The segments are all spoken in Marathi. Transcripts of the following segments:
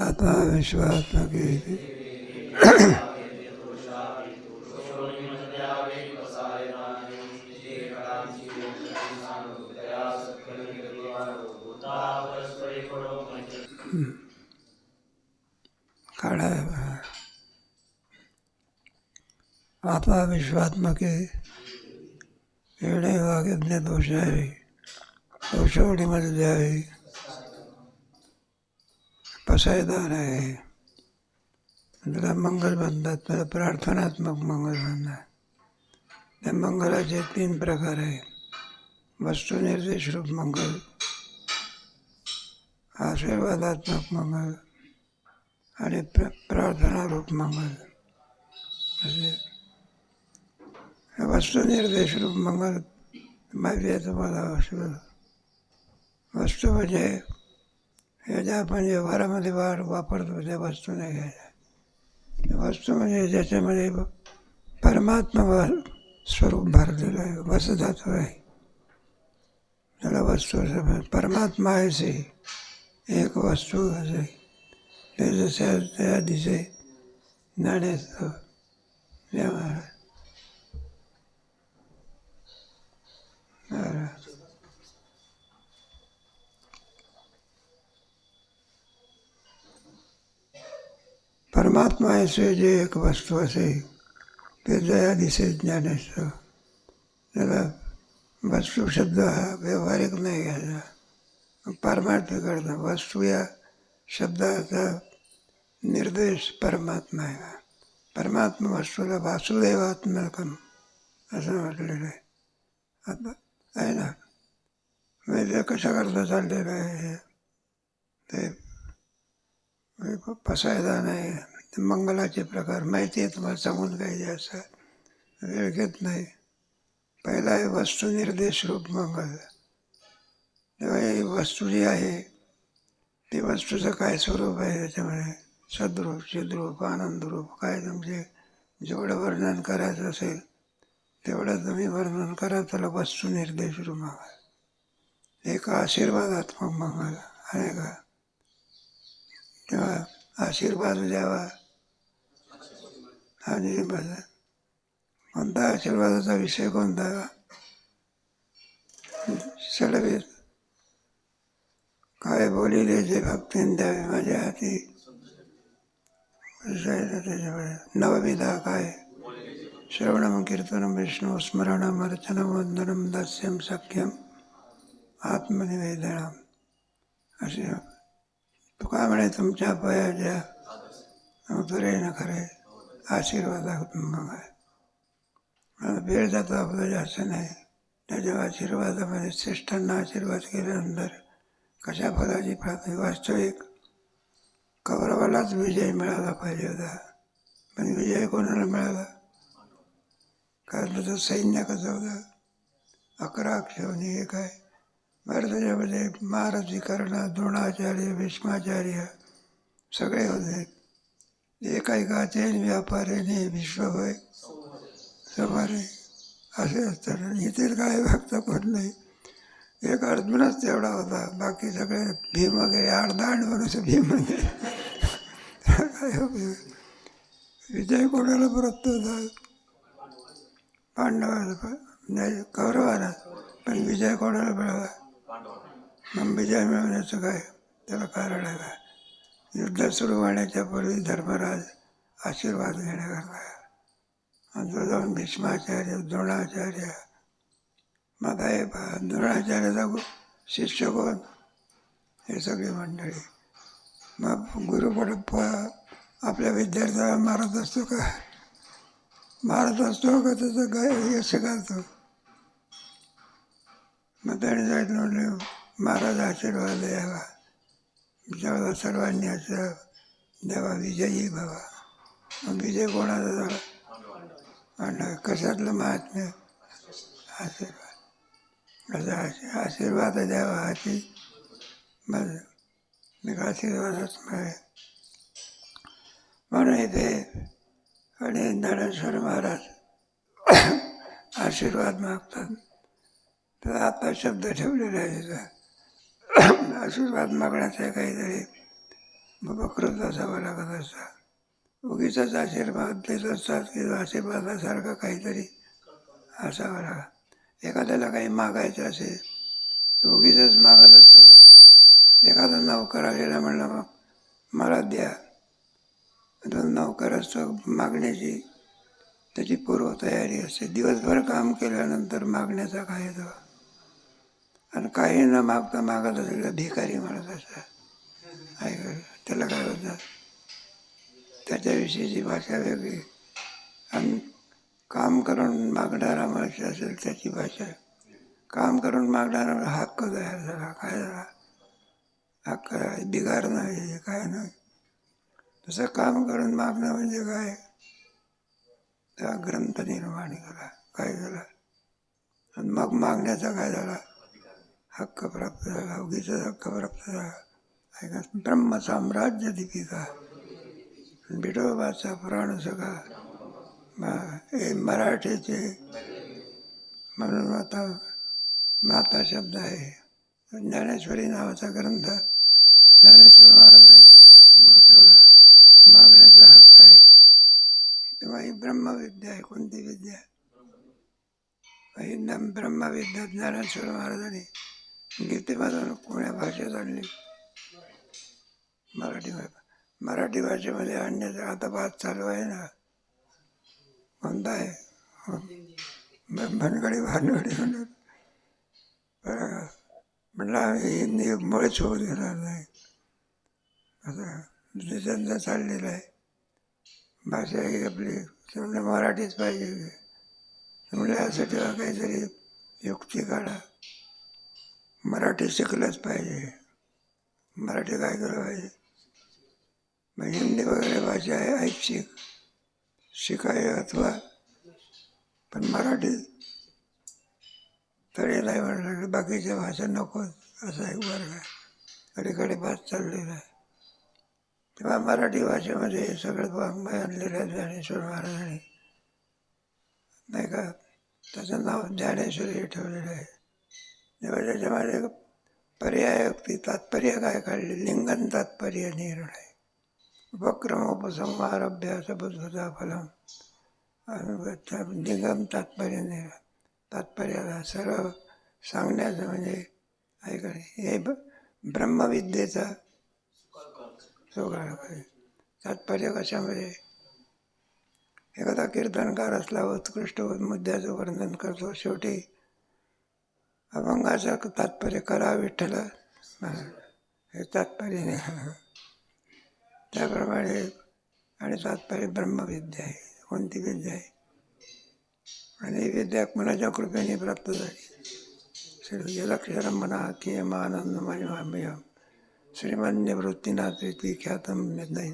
आता विश्वात्मके काढा. आता विश्वात्मके येणे वागज्ञ दोषावे दोषवडीमध्ये द्यावे पसायदान आहे. त्याला मंगल म्हणतात, त्याला प्रार्थनात्मक मंगल म्हणतात. त्या मंगलाचे 3 प्रकार आहे. वस्तुनिर्देशरूप मंगल, आशीर्वादात्मक मंगल आणि प्रार्थनारूप मंगल. असे वस्तुनिर्देशरूप मंगल माहिती आहे तुम्हाला. वस्तू म्हणजे हे ज्या आपण व्यवहारामध्ये वापरतो त्या वस्तू नाही घ्यायच्या. वस्तू म्हणजे ज्याच्यामध्ये परमात्मा स्वरूप भरलेलं आहे, वसधात्व आहे, त्याला वस्तू असं. परमात्मा आहे एक वस्तू असे ते जसे त्या दिसे नाण्याचं व्यवहार. परमात्मा असे जे एक वस्तू असे ते जया दिसे ज्ञानेश्वर. त्याला वस्तू शब्द हा व्यावहारिक नाही घ्यायचा, पारमार्थिक अर्थ. वस्तू या शब्दाचा निर्देश परमात्मा आहे. परमात्मा वस्तूला वासुदेवात्मकम असं म्हटलेलं आहे. आता आहे ना, म्हणजे कशा करता चाललेलं आहे ते पसायदान आहे. मंगलाचे प्रकार माहिती आहे तुम्हाला, सांगून काही जास्त वेळ घेत नाही. पहिला आहे वस्तुनिर्देश रूप मंगल. तेव्हा ही वस्तू जी आहे ती वस्तूचं काय स्वरूप आहे, त्याच्यामध्ये सद्रूप, चिद्रूप, आनंदरूप, काय तुमचे जेवढं वर्णन करायचं असेल तेवढं तुम्ही वर्णन करा. त्याला वस्तुनिर्देश रूप मंगल. एक आशीर्वादात्मक मंगल आहे का, तेव्हा आशीर्वाद द्यावा. आणि कोणता आशीर्वादाचा विषय कोणता? सडवे काय बोलिले जे भक्तीन द्यावे माझ्या हाती. त्याच्यामुळे नवविधा काय श्रवणम कीर्तनम विष्णू स्मरणम अर्चनम वंदनम दास्यम सख्यम आत्मनिवेदनम. असे तुका म्हणे तुमच्या पयाच्या उतरे न खरे आशीर्वादात्मक आहे. वेळ जातो आपलं जास्त नाही. त्याच्या आशीर्वादामध्ये श्रेष्ठांना आशीर्वाद केल्यानंतर कशा फलाची प्राप्ती. वास्तविक कौरवालाच विजय मिळाला पाहिजे होता, पण विजय कोणाला मिळाला? कारण त्याचं सैन्य कसं होतं, 11 अक्षौहिणी. हे काय बरं, त्याच्यामध्ये महारथी, कर्ण, द्रोणाचार्य, भीष्माचार्य सगळे होते. एकाएकाचे व्यापाऱ्याने विश्व होय समारे असे असतात. इथे काय भक्त कोण नाही. एक अर्जुनच तेवढा होता, बाकी सगळे भीम वगैरे 8-10 वर्ष भीम वगैरे. विजय कोणाला प्राप्त होता? पांडवाला, नाही कौरवाला. पण विजय कोणाला मिळाला? मग विजय मिळवण्याचं काय त्याला कारण आहे का? युद्ध सुरू होण्याच्या पूर्वी धर्मराज आशीर्वाद घेण्याकरता जो जाऊन भीष्माचार्य, द्रोणाचार्य. मग आहे द्रोणाचार्याचा शिष्य कोण? हे सगळी मंडळी. मग गुरु आपल्या विद्यार्थ्याला मारत असतो का? मारत असतो का त्याचं काय यश करतो? मग त्याने जायचं म्हणलं महाराज आशीर्वाद द्यावा, जेव्हा सर्वांनी असं देवा विजयी व्हावा. मग विजय कोणाचा झाला? आणि कशातलं महात्म्य? आशीर्वाद. असं आशीर्वाद द्यावा हाची मग आशीर्वादच आहे. म्हणून इथे आणि ज्ञानेश्वर महाराज आशीर्वाद मागतात. तर आता शब्द ठेवलेला आहे त्याचा. आशीर्वाद मागण्याचा काहीतरी वक्रच असावा लागत असतात. उगीच आशीर्वाद देत असतात की आशीर्वादासारखं काहीतरी असावं लागत. एखाद्याला काही मागायचं असेल तर उगीच मागत असतो का? एखादा नौकर आलेला म्हणला मग मला द्या, तो नौकर असतो मागण्याची त्याची पूर्वतयारी असते. दिवसभर काम केल्यानंतर मागण्याचा काय येतो. आणि काही न मागता मागत असेल भिकारी म्हणत असतात. ऐक त्याला काय होतं, त्याच्याविषयीची भाषा वेगळी. आणि काम करून मागणारा माणूस असेल त्याची भाषा. काम करून मागणारा हक्क तयार झाला. काय झाला हक्क, बिगार नाही काय नाही. तसं काम करून मागणं म्हणजे काय, त्या ग्रंथ निर्माण केला. काय झाला आणि मग मागण्याचा काय झाला, हक्क प्राप्त झाला. उगीच हक्क प्राप्त झाला. ऐका ब्रह्मसाम्राज्य दीपिका, विठोबाचा पुराण सगळा हे मराठीचे म्हणून आता माता शब्द आहे. ज्ञानेश्वरी नावाचा ग्रंथ ज्ञानेश्वर महाराजांनी त्यांच्या समोर ठेवला. मागण्याचा हक्क आहे. तेव्हा ही ब्रह्मविद्या आहे. कोणती विद्या ही? ब्रह्मविद्या ज्ञानेश्वर महाराजांनी गीतेमधून कोण्या भाषेत आणली? मराठी भाषेमध्ये आणण्याचा आता बात चालू आहे ना. कोणता आहे? भानगडी म्हणून म्हणलं हिंदी मुळेच होऊ देणार नाही. आता त्यांचा चाललेला आहे. भाषा ही आपली मराठीच पाहिजे. म्हणजे असं तेव्हा काहीतरी युक्ती काढा. मराठी शिकलंच पाहिजे. मराठी काय केलं पाहिजे. मग हिंदी वगैरे भाषा आहे ऐच्छिक शिकाय अथवा, पण मराठी तरी नाही म्हणलं बाकीच्या भाषा नको असा एक वर्ग आहे. अलीकडे भात चाललेला आहे. तेव्हा मराठी भाषेमध्ये हे सगळं वाङ्मय आणलेलं आहे ज्ञानेश्वर महाराजांनी, नाही का. त्याचं नाव ज्ञानेश्वरी ठेवलेलं आहे. तेव्हा त्याच्यामध्ये पर्यायोक्ती तात्पर्य काय काढले, लिंगन तात्पर्य निर्णय, उपक्रमोपसंहार अभ्यास बुद्धता फलम, निगम तात्पर्य निर्णय. तात्पर्याला सर्व सांगण्याचं म्हणजे ऐकणे. हे ब्रह्मविद्येचा सोगाळ आहे. तात्पर्य कशामध्ये, एखादा कीर्तनकार असला उत्कृष्ट मुद्द्याचं वर्णन करतो, शेवटी अभंगाचं तात्पर्य करा विठ्ठल हे तात्पर्य नाही. त्याप्रमाणे आणि तात्पर्य ब्रह्मविद्या आहे. कोणती विद्या आहे आणि ही विद्या कुणाच्या कृपेने प्राप्त झाली. श्री यदक्षरम मना कियम आनंदमय श्रीमन्यवृत्तीनाथी ख्यातम नाही.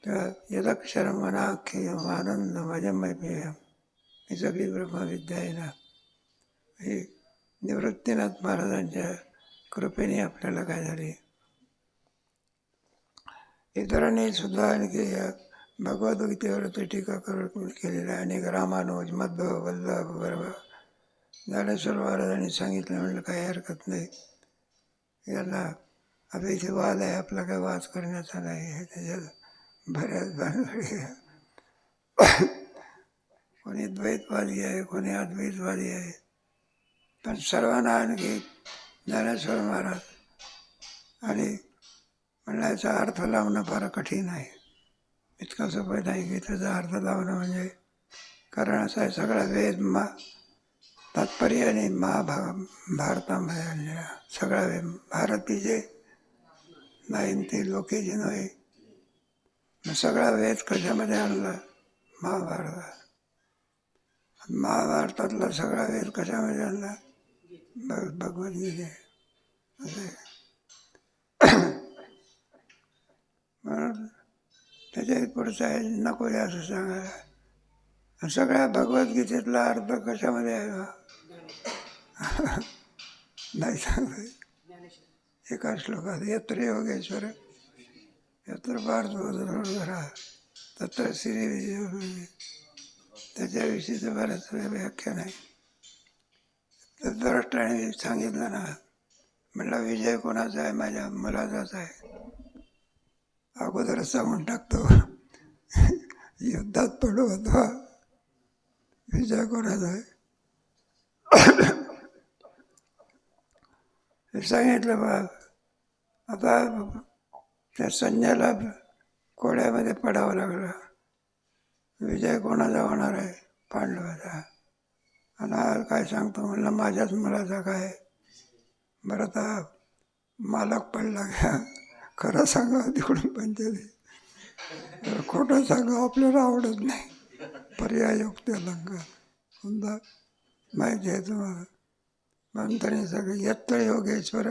तर यदक्षरम मना कियम आनंदमयमय पेयम ही सगळी ब्रह्मविद्या आहे ना. ही निवृत्तीनाथ महाराजांच्या कृपेने आपल्याला काय झाली. इतरांनी सुद्धा आणखी या भगवद्गीतेवरती टीका केलेल्या अनेक रामानुज मध्व वल्लभ बरोबर ज्ञानेश्वर महाराजांनी सांगितलं. म्हणलं काही हरकत नाही. यांना आता इथे वाद आहे, आपला काय वाद करण्याचा नाही आहे. त्याच्यात बऱ्याच भानगडी कोणी द्वैतवादी आहे, कोणी अद्वैतवादी आहे. पण सर्वांना आणखी ज्ञानेश्वर महाराज आणि म्हणलं याचा अर्थ लावणं फार कठीण आहे. इतकं सोपं नाही की त्याचा अर्थ लावणं म्हणजे. कारण असं आहे, सगळा वेद तात्पर्य आणि भारतामध्ये आणलेला सगळा वेद. भारतीचे नाही ते लोकेचे नव्हे. मग सगळा वेद कशामध्ये आणला, महाभारतात. महाभारतातला सगळा वेद कशामध्ये आणला, भगवद्गीते. असे म्हणून त्याच्या पुढचं आहे नको आहे असं सांगायला. सगळ्या भगवद्गीतेतला अर्थ कशामध्ये आहे नाही सांगत. एका श्लोकात यत्र योगेश्वर यत्र पार्थोधरा तत्र श्री, त्याच्याविषयीचं बरंच व्याख्यान आहे. तर धृतराष्ट्राने सांगितलं ना, म्हणलं विजय कोणाचा आहे, माझ्या मुलाचाच आहे. अगोदरच सांगून टाकतो युद्धात पडू अथवा विजय कोणाचा आहे. हे सांगितलं बा. आता त्या सैन्याला कोड्यामध्ये पडावं लागलं. विजय कोणाचा होणार आहे? पांडवाचा. आणि आज काय सांगतो म्हणलं माझ्याच मुलाचा काय. बरं आता मालक पडला घ्या. खरं सांगा तिकडून पंचायती, खोटं सांगा आपल्याला आवडत नाही. पर्यायोक्त अलंकार समजा माहिती आहे तुम्हाला. म्हणताना सगळं यत्र योगेश्वर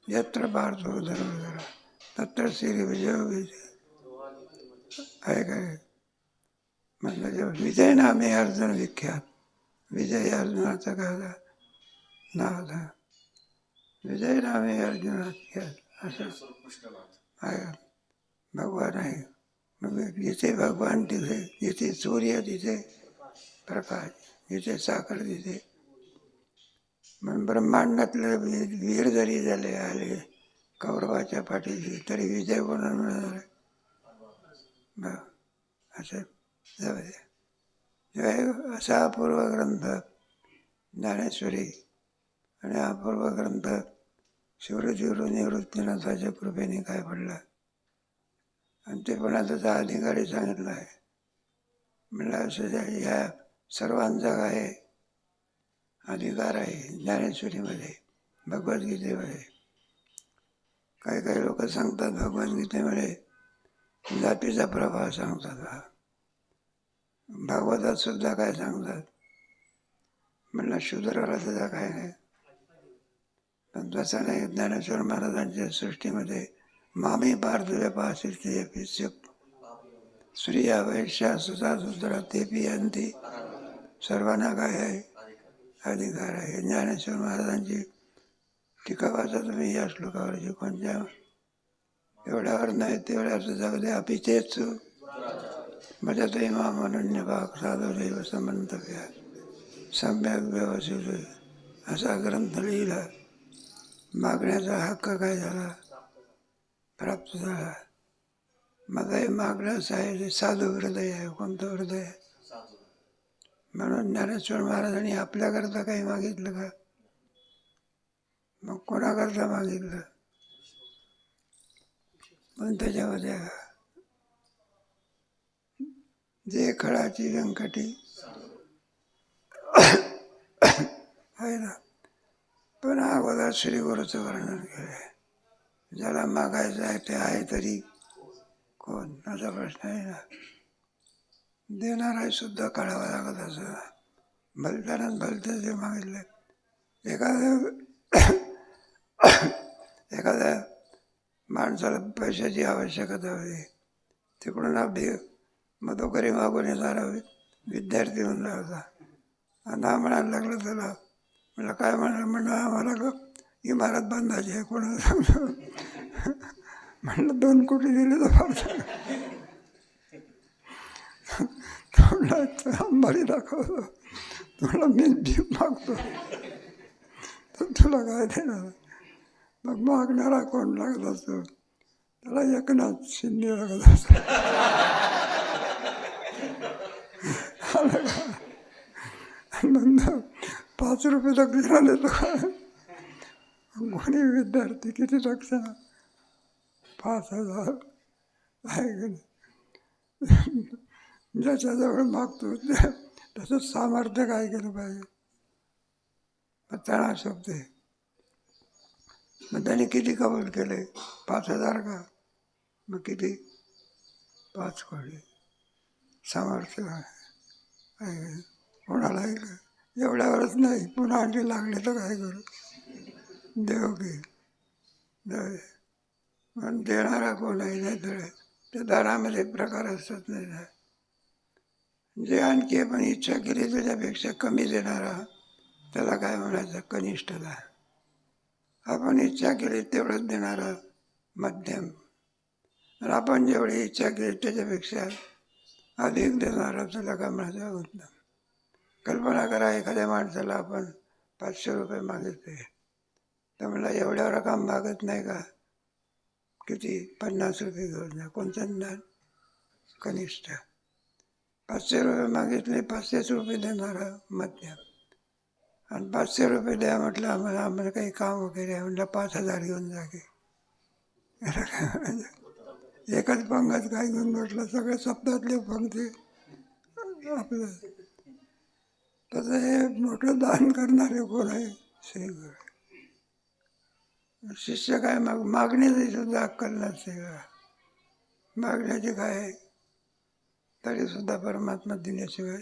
यत्र पार्थो धर्मधरा तत्र श्री विजय विजय आहे काय. म्हणजे विजय नामे अर्जुन विख्यात. विजय अर्जुनाचं काय नाव झालं. विजय नामे अर्जुन विख्यात असं आहे. भगवान आहे. मग जिथे भगवान तिथे, जिथे सूर्य तिथे प्रकाश, जिथे साखर तिथे. मग ब्रह्मांडातले वीर जरी झाले आले कौरवाच्या पाठीशी तरी विजय कोणाला मिळणार आहे. असं जाऊ दे. असा अपूर्व ग्रंथ ज्ञानेश्वरी आणि अपूर्व ग्रंथ शिवरजीवर निवृत्तीनाथाच्या कृपेने काय पडला. आणि ते पण त्याचा अधिकारी सांगितलं आहे. म्हणलं असं या सर्वांचा काय अधिकार आहे ज्ञानेश्वरीमध्ये, भगवद्गीतेमध्ये. काही काही लोक सांगतात भगवद्गीतेमध्ये जातीचा प्रभाव सांगतात. भागवतात सुद्धा काय सांगतात. म्हणलं शूद्राला सुद्धा काय नाही. पण तसं नाही. ज्ञानेश्वर महाराजांच्या सृष्टीमध्ये मामी पार्थिव पाशिष्य स्त्रिया वैश्या सुता सुद्रा तेपी अंती सर्वांना काय आहे अधिकार आहे. ज्ञानेश्वर महाराजांची टीका वाचा तुम्ही या श्लोकावरची. कोणत्या एवढ्यावर नाही तेवढ्या सुद्धा अपिचेच मजत इमाम अनन्य भाग साधुदैव समंतव्या सम्यक व्यवस्थित असा ग्रंथ लिहिला. मागण्याचा हक्क काय झाला प्राप्त झाला. मग हे मागणंच आहे साधू हृदय आहे. कोणतं हृदय आहे. म्हणून ज्ञानेश्वर महाराजांनी आपल्याकरता काही मागितलं का. मग कोणाकरता मागितलं. पण त्याच्यामध्ये जे खळाची व्यंकटी आहे ना. पण अगोदर श्री गुरुचं वर्णन केलं. ज्याला मागायचं आहे ते आहे तरी कोण असा प्रश्न आहे ना. देणारा सुद्धा कळावा लागत असं. भलत्यानं भलतं जे मागितलं. एखाद्या माणसाला पैशाची आवश्यकता होती. तिकडून मधोकरी मागून येणारा विद्यार्थी म्हणला होता. आणि हा म्हणायला लागला त्याला. म्हणलं काय म्हणलं आम्हाला इमारत बांधायची आहे. कोणाला सांगलं. म्हणलं 2 कोटी दिले तर फार. अंबारी दाखवतो. तुला मी भीक मागतो तर तुला काय देणार. मग मागणारा कोण लागत असतो. त्याला एकनाथ शिंदे लागत असतो. मग 5 रुपये दक्षिणा देतो का. कोणी विद्यार्थी किती दक्षिणा 5,000 आहे की नाही. ज्याच्याजवळ मागतो त्याचं सामर्थ्य काय केलं पाहिजे. मग त्यांना शोधते. मग त्याने किती कबूल केले 5,000 का. मग किती 5 कोटी सामर्थ्य आहे. कोणाला एवढ्यावरच नाही. पुन्हा आणखी लागले तर काय करू. देव की म्हणून देणारा कोण आहे नाही तर त्या दानामध्ये प्रकार असतात नाही. जे आणखी आपण इच्छा केली त्याच्यापेक्षा कमी देणारा त्याला काय म्हणायचं कनिष्ठता. आपण इच्छा केली तेवढंच देणारा मध्यम. आणि आपण जेवढी इच्छा केली त्याच्यापेक्षा अधिक देणारा त्याला काय म्हणायचं उत्तम. कल्पना करा एखाद्या माणसाला आपण 500 रुपये मागितले तर म्हणला एवढ्या रक्कम मागत नाही का. किती 50 रुपये घेऊन जा. कोणतं ज्ञान? कनिष्ठ. 500 रुपये मागितले, 500 रुपये देणारा मध्यम. आणि 500 रुपये द्या म्हटलं, आम्हाला काही काम वगैरे आहे म्हटलं, 5,000 घेऊन जा की. याला काय म्हणायचं? एकच पंगत काय घेऊन म्हटलं, सगळ्या शब्दातले पंक्ती आपलं. तसं हे मोठं दान करणारे कोण आहे? श्री गुरु. शिष्य काय मागण्याची सुद्धा अक्कल नसते का? मागण्याचे काय आहे? तरी सुद्धा परमात्मा दिल्याशिवाय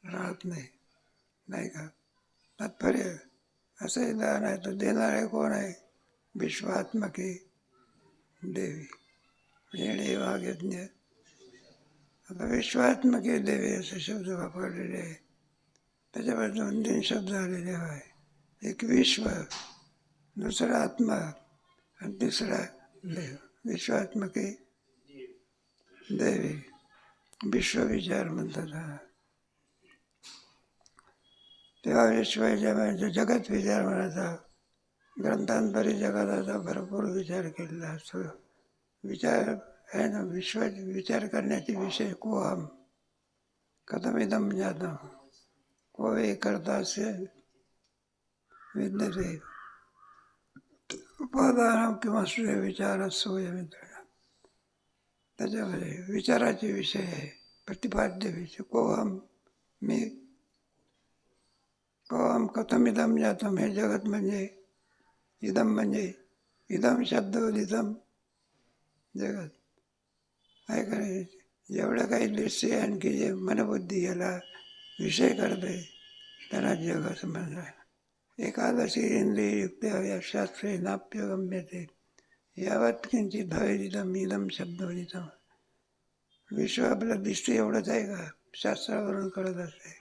राहत नाही, नाही का? तात्पर्य असंही दान आहे. तर देणारे कोण आहे? विश्वात्मके देवी. येणे वागयज्ञ. आता विश्वात्मके देवी असे शब्द वापरलेले आहे. त्याच्यावर 2-3 शब्द आलेले आहे. एक विश्व, दुसरा आत्मा आणि तिसरा देव. विश्वात्मके देवी. विश्वविचार म्हणतात हा. तेव्हा विश्वाच्या जगत विचार म्हणायचा. ग्रंथांतरी जगाचा भरपूर विचार केलेला असतो. विचार आहे ना, विचार करण्याचे विषय कोहम कथमिदम जातम को वे करता से विद्यते उपादान किंवा श्रेय विचार सोय मित्र. त्याच्यामध्ये विचाराचे विषय आहे, प्रतिपाद्य विषय. कोहम मी, कोहम कथमिदम जातम. हे जगत म्हणजे इदम म्हणजे इदम शब्दोदितम जगत काय करायचे. जेवढं काही दृश्य आणखी जे मनबुद्धी याला विषय करते त्यांना जग असं म्हणतात. एकादशी इंद्रियुक्त्या शास्त्रे नाप्य गम्यते यावत किंचित भवेदिदम इदम शब्दोदितम. विश्व आपलं दिसते एवढंच आहे का? शास्त्रावरून कळत असते.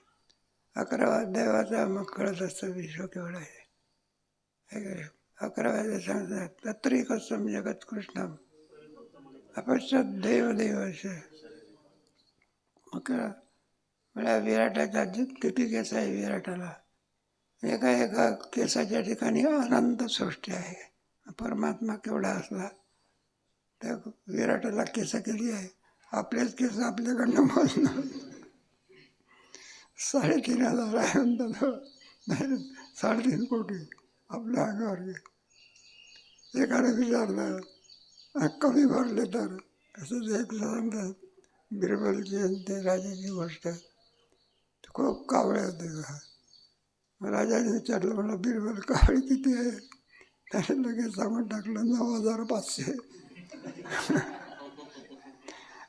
11वा अध्यायाचा मग कळत असतं विश्व केवढं आहे. 11व्या सांगतात तत्रिकसम जगत कृष्णम अपश्यत देवदेवश. मला विराटाचा किती केस आहे विराटाला? एका एका केसाच्या ठिकाणी अनंत सृष्टी आहे. परमात्मा केवढा असला त्या विराटाला केस किती आहे? आपलेच केस आपल्याकडनं मोजणार. 3,500 आहे म्हणतात. 3.5 कोटी आपल्या अंगावर. एकाने विचारलं कमी भरले तर असंच एक सांगतात. बिरबलची आणि ते राजाची गोष्ट. खूप कावळे होते का? राजाने विचारलं, मला बिरबल कावळे किती आहे? त्याने लगेच सांगून टाकलं 9,500.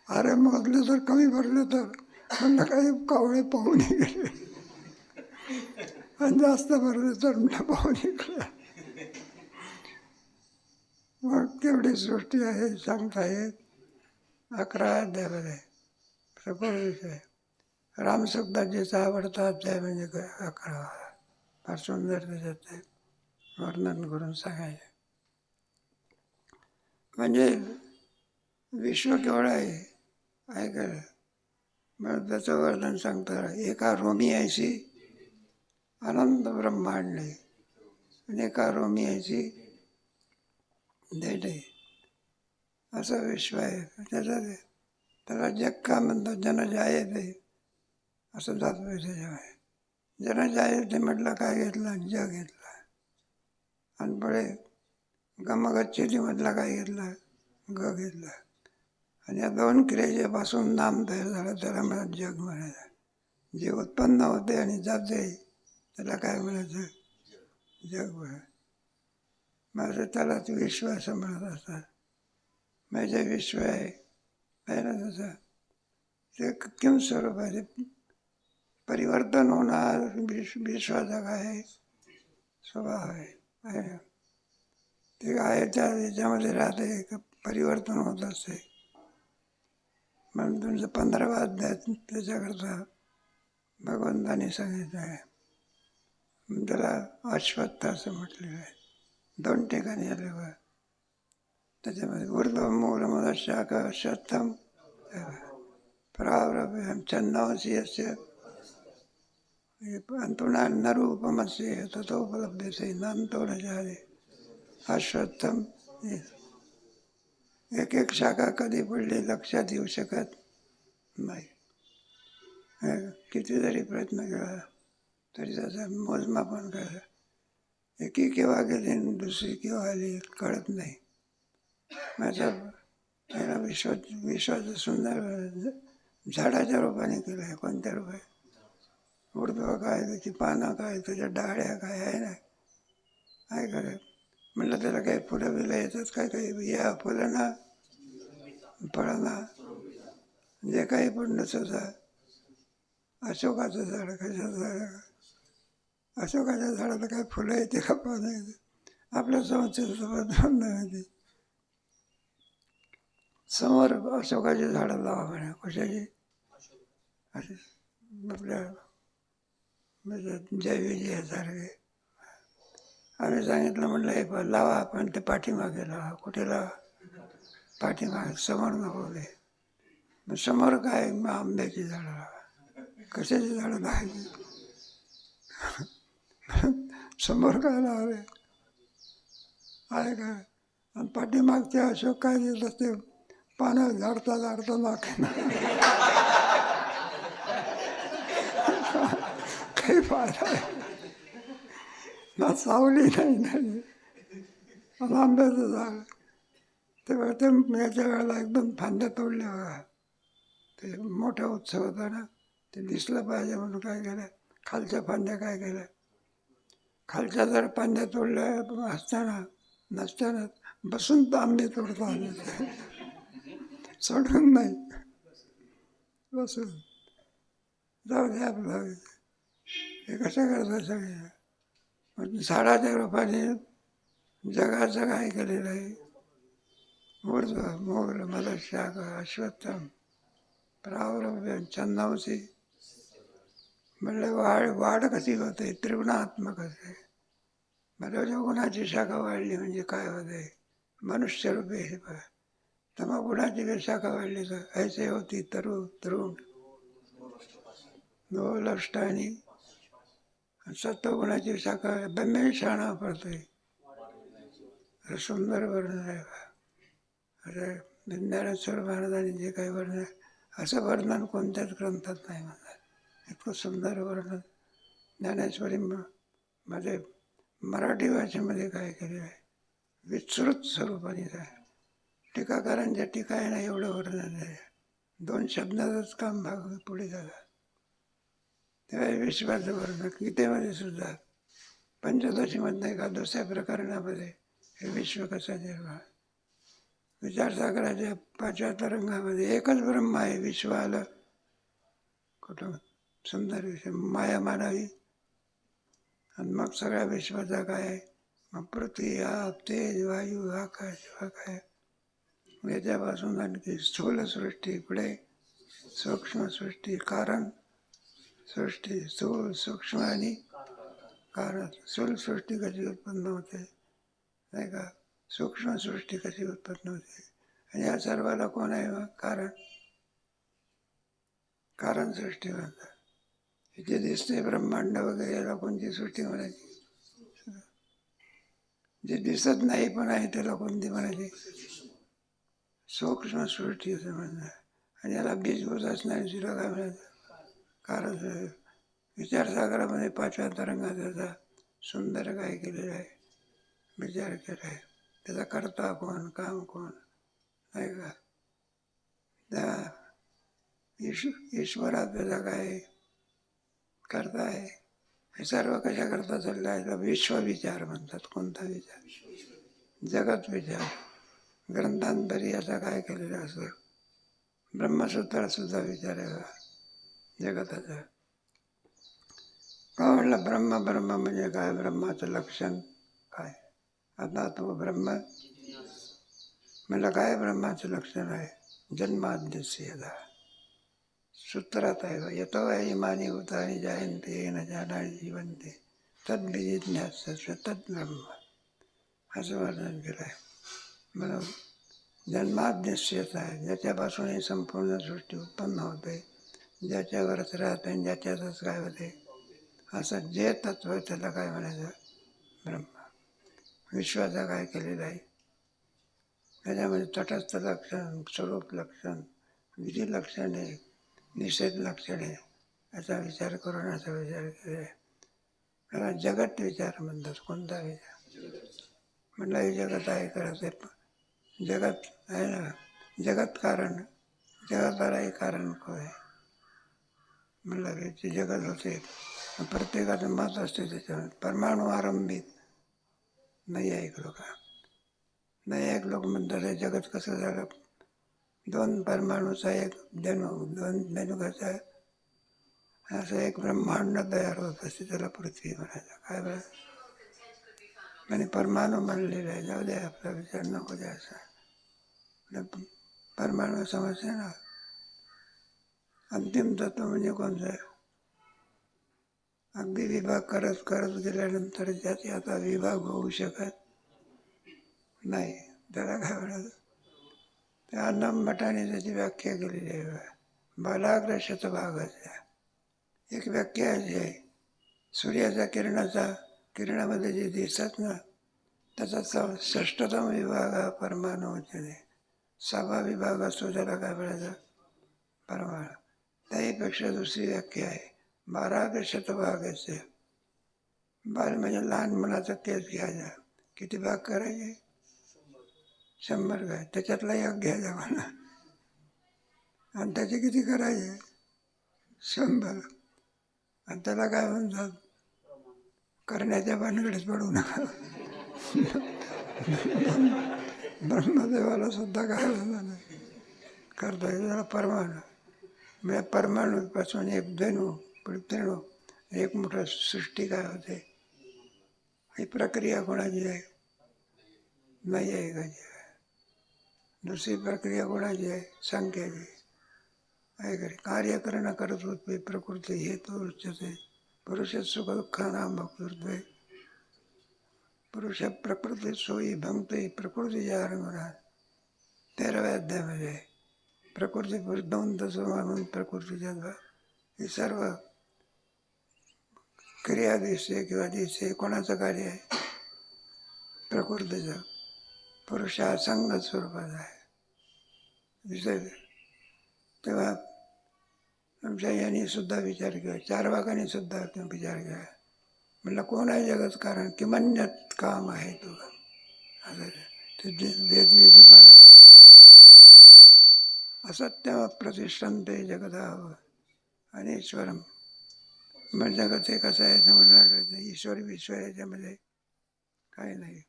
अरे मोजले तर कमी भरले तर म्हणलं काही कावळे पाहून गेले आणि जास्त भरले तर म्हणलं पाहून गेले. मग केवढी सृष्टी आहे सांगता येत. 11 अध्याय प्रबळ विषय. रामसुखदासजीचा आवडता अध्याय म्हणजे 11वा. फार सुंदर त्याच्यात ते वर्णन करून सांगायचे. म्हणजे विश्व केवढं आहे का? मग त्याचं वर्णन सांगतं. एका रोमियाशी अनंत ब्रह्मांडे आणि एका रोमियाशी देडे असं विश्व आहे. त्याला जग का म्हणतात? जनजायते असं जातं त्याच्यामुळे. जनजायते म्हटलं काय घेतलं? जग घेतला. आणि पुढे गमगच्छती म्हटलं काय घेतलं? ग घेतला. आणि या 2 क्रियेपासून नाम तयार झालं, त्याला म्हणत जग म्हणायचं. जे उत्पन्न होते आणि जाते त्याला काय म्हणायचं? जग म्हणायचं. माझं त्यालाच विश्व असं म्हणत असतात. म्हणजे विश्व आहे ना तसं ते किम स्वरूप आहे. परिवर्तन होणार विश्वाचा काय स्वभाव आहे ना. ते आहे त्या याच्यामध्ये राहते, परिवर्तन होत असते. म्हणून तुमचं 15वा अध्याय त्याच्याकरता भगवंताने सांगितलं आहे. त्याला अश्वत्थ असं म्हटलेलं आहे. 2 ठिकाणी आले बघा. त्याच्यामध्ये ऊर्ध्वमूलमूल शाखा अश्वत्थम प्रारभ्यम छन्नांसी अस्य अंतुना नरूपमस्य तथोपलभ्यते नान्तो न जाने अश्वत्थम. एक एक शाखा कधी पडली लक्षात येऊ शकत नाही. किती जरी प्रयत्न केला तरी त्याचं मोजमापन करायचं. एकी केव्हा गेली आणि दुसरी केव्हा आली कळत नाही. माझा याला विश्वाचं सुंदर झाडाच्या रूपाने केलं आहे. कोणत्या रूपाने? उडदवा काय, त्याची पानं काय, त्याच्या डाळ्या काय आहे ना, काय करे. म्हटलं त्याला काही फुलं बिलं येतात काय, काही या फुलांना फळांना जे काही पण नसतं. अशोकाचं झाड, कशाचं झाड? अशोकाच्या झाडाला काय फुलं येते का पानं येते? आपल्या संस्थेसोबत नाही. समोर अशोकाची झाडं लावा म्हणे. कशाची? असे आपल्या जयविजयासारखे. आम्ही सांगितलं म्हटलं हे लावा, पण ते पाठीमागे लावा. कुठे लावा? पाठीमागे, समोर नको दे. मग समोर काय? मग आंब्याची झाडं लावा. कशाची झाडं लावायची? समोर काय लावले आहे काय? आणि पाठीमागचे अशोक काय देत असते, पानं झाडता झाडता नाके काही फायदा ना, सावली नाही. आणि आंब्याचं झाड तेव्हा ते याच्या वेळेला एकदम फांद्या तोडल्या बघा. ते मोठा उत्सव होता ना, ते दिसलं पाहिजे म्हणून काय केलं, खालच्या फांद्या काय केल्या, खालच्या जर फांद्या तोडल्या असताना नसताना बसून तर आंबे तोडता आले. सोडून नाही, बसून. जाऊ दे आपलं. हे कसं करतात सगळे. झाडाच्या रूपाने जगाचं काय केलेलं आहे. ऊर्ध्व मूल मलशाख अश्वत्थम प्रावरव्य छंदांसी. म्हणलं वाढ कशी होते? त्रिगुणात्मक असते. रजोगुणाची शाखा वाढली म्हणजे काय होते? मनुष्य रूपे हे पाय. तमोगुणाची शाखा वाढली तर ऐसे होती तरु तरुण नवलष्टानी. सत्वगुणाची शाखा ब्रह्मे शाणा पडते. सुंदर वर्णन आहे. अरे ज्ञानेश्वर महाराजांनी जे काही वर्णन, असं वर्णन कोणत्याच ग्रंथात नाही म्हणतात. इतकं सुंदर वर्णन ज्ञानेश्वरी मध्ये मराठी भाषेमध्ये काय केलेलं आहे, विस्तृत स्वरूपाने आहे. टीकाकारांच्या टीका आहे ना, एवढं वर्णन आहे. 2 शब्दातच काम भाग पुढे झाला. तेव्हा विश्वाचं वर्णन गीतेमध्ये सुद्धा पंचदशीमधनं एका दुसऱ्या प्रकरणामध्ये हे विश्व कसं निर्माण. विचारसागराच्या 5व्या तरंगामध्ये एकच ब्रह्म आहे. विश्व आलं कुठं? सुंदर विषय. माया मानावी आणि मग सगळ्या विश्वाचा काय? मग पृथ्वी, आप, तेज, वायू, आकाश, काय याच्यापासून आणखी स्थूल सृष्टी, पुढे सूक्ष्म सृष्टी, कारण सृष्टी, स्थूल, सूक्ष्म आणि कारण. स्थूल सृष्टी कशी उत्पन्न होते नाही का? सूक्ष्म सृष्टी कशी उत्पन्न होते? आणि या सर्वाला कोण आहे? मग कारण सृष्टी म्हणतात. जे दिसते ब्रह्मांड वगैरे याला कोणती सृष्टी म्हणायची? जे दिसत नाही पण आहे त्याला कोणती म्हणायची? सूक्ष्म सृष्टी असं म्हणतात. आणि याला बीजभूत असणारी सुद्धा काय म्हणायचं? कारण. विचारसागरामध्ये 5व्या तरंगात त्याचा सुंदर काय केलेलं आहे, विचार केला आहे. त्याचा कर्ता कोण, काम कोण नाही का? त्या ईश्वरात त्याचा काय करता आहे. हे सर्व कशा करता चाललं आहे? विश्वविचार म्हणतात. कोणता विचार? जगत विचार. ग्रंथांतरी याचा काय केलेला असं ब्रह्मसूत्रात सुद्धा विचार आहे जगताचा. का म्हटलं ब्रह्म म्हणजे काय? ब्रह्माचं लक्षण काय? आता तो ब्रह्म म्हटलं काय ब्रह्माचं लक्षण आहे? जन्माद्यस्य सूत्रात आहे. यतो इमानी भूतानि जायन्ते न जानाति जीवन्ते तद्विजिज्ञास्यस्व तद्ब्रह्म असं वर्णन केलं आहे. म्हणून जन्माद्यस्यच आहे, ज्याच्यापासून ही संपूर्ण सृष्टी उत्पन्न होते, ज्याच्यावरच राहते आणि ज्याच्यातच काय होते, असं जे तत्व त्याला काय म्हणायचं? ब्रह्म. विश्वाचा काय केलेलं आहे? त्याच्यामध्ये तटस्थ लक्षण, स्वरूप लक्षण, विधी लक्षणे, निषेध लक्षणे याचा विचार करून असा विचार केला. त्याला जगत विचार म्हणतात. कोणता विचार? म्हटलं हे जगत आहे खरं, ते जगत आहे ना, जगत कारण, जगतालाही कारण कोण आहे? म्हणलं की ते जगत होते, प्रत्येकाचं मत असते त्याच्यामध्ये. परमाणू आरंभित नाही ऐक लोक, नाही ऐक लोक म्हणतात हे जगत कसं झालं? दोन परमाणूचा एक धेनू, दोन धेनुकाचा असं एक ब्रह्मांड तयार होत असते, त्याला पृथ्वी म्हणायचं. काय बरं? आणि परमाणू म्हणलेलं आहे. जाऊ दे, आपला विचार नको द्यायचा. परमाणू समजते ना. अंतिम तत्व म्हणजे कोणतं आहे? अगदी विभाग करत करत गेल्यानंतर ज्याचे आता विभाग होऊ शकत नाही, त्याला काय म्हणायचं? त्या अन्नमठाने त्याची व्याख्या केलेली आहे. बालाग्र शतभागाच्या एक व्याख्या अशी आहे, सूर्याच्या किरणामध्ये जे दिसतात ना, त्याचा 6ष्टतम विभाग हा परमाणू उच्चते. 6वा विभाग असतो त्याला काय म्हणायचं? परमाणू. त्याहीपेक्षा दुसरी व्याख्या आहे, 12 शतभागाचे. बाल म्हणजे लहान मुलाचा केस घ्यायचा. किती भाग करायचे? 100 काय? त्याच्यातला एक घ्यायचा म्हणा. आणि त्याचे किती करायचे? 100. आणि त्याला काय म्हणतात? करण्याच्या भानगडीत पडू नका. ब्रह्मदेवाला सुद्धा काय म्हणतात? करता येईल त्याला परमाणू. म्हणजे परमाणूपासून एक धेनू, पृथ्वीणू, एक मोठं सृष्टी काय होते? ही प्रक्रिया कोणाची आहे? नाही आहे एकाची. दुसरी प्रक्रिया कोणाची आहे? संख्याची आहे. खरी कार्य करणं करत होते प्रकृती हेतू उच्चते. पुरुष सुख दुःखानां भक्तृत्वे. पुरुष प्रकृती सोयी भंगते प्रकृतीच्या रंगणार. 13व्या अध्यायामध्ये प्रकृती दोन तत्व मानून प्रकृतीच्या हे सर्व क्रिया दिसते किंवा दिसते कोणाचं कार्य आहे? प्रकृतीचं. पुरुष हा संगत स्वरूपाचा आहे. दिसेल तेव्हा आमच्या यांनी सुद्धा विचार केला, चार्वाकांनी सुद्धा विचार केला. म्हणलं कोण आहे जगत कारण? किमन्यत काम आहे तुला. असं ते वेद मानायला काय नाही. असत्यम प्रतिष्ठन्ते जगदा आणि ईश्वरम. म्हणजे जगत हे कसं आहे समजून लागलं. ईश्वर विश्वर याच्यामध्ये काही नाही.